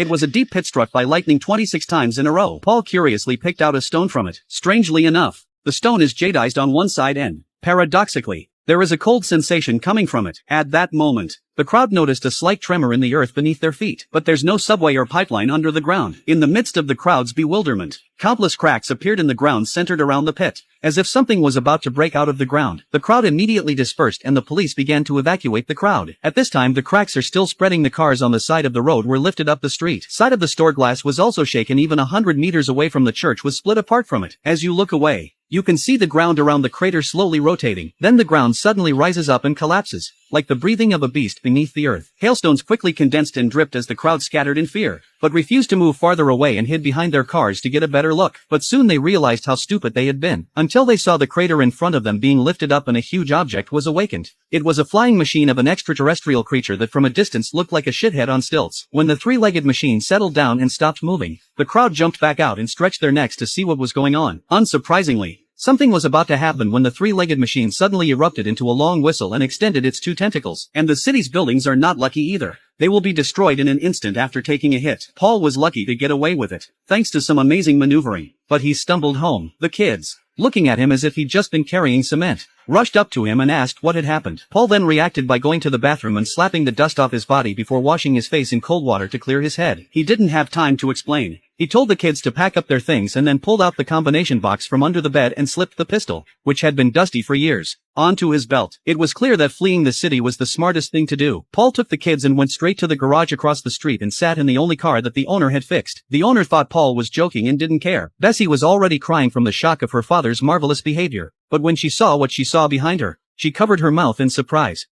It was a deep pit struck by lightning 26 times in a row. Paul curiously picked out a stone from it. Strangely enough, the stone is jadeized on one side and, paradoxically, there is a cold sensation coming from it. At that moment, the crowd noticed a slight tremor in the earth beneath their feet. But there's no subway or pipeline under the ground. In the midst of the crowd's bewilderment, countless cracks appeared in the ground centered around the pit, as if something was about to break out of the ground. The crowd immediately dispersed and the police began to evacuate the crowd. At this time the cracks are still spreading. The cars on the side of the road were lifted up the street. Side of the store glass was also shaken. Even 100 meters away from the church was split apart from it. As you look away, you can see the ground around the crater slowly rotating. Then the ground suddenly rises up and collapses, like the breathing of a beast beneath the earth. Hailstones quickly condensed and dripped as the crowd scattered in fear, but refused to move farther away and hid behind their cars to get a better look. But soon they realized how stupid they had been, until they saw the crater in front of them being lifted up and a huge object was awakened. It was a flying machine of an extraterrestrial creature that from a distance looked like a shithead on stilts. When the three-legged machine settled down and stopped moving, the crowd jumped back out and stretched their necks to see what was going on. Unsurprisingly, something was about to happen when the three-legged machine suddenly erupted into a long whistle and extended its two tentacles. And the city's buildings are not lucky either. They will be destroyed in an instant after taking a hit. Paul was lucky to get away with it, thanks to some amazing maneuvering. But he stumbled home. The kids, looking at him as if he'd just been carrying cement, rushed up to him and asked what had happened. Paul then reacted by going to the bathroom and slapping the dust off his body before washing his face in cold water to clear his head. He didn't have time to explain. He told the kids to pack up their things and then pulled out the combination box from under the bed and slipped the pistol, which had been dusty for years, onto his belt. It was clear that fleeing the city was the smartest thing to do. Paul took the kids and went straight to the garage across the street and sat in the only car that the owner had fixed. The owner thought Paul was joking and didn't care. Bessie was already crying from the shock of her father's marvelous behavior, but when she saw what she saw behind her, she covered her mouth in surprise.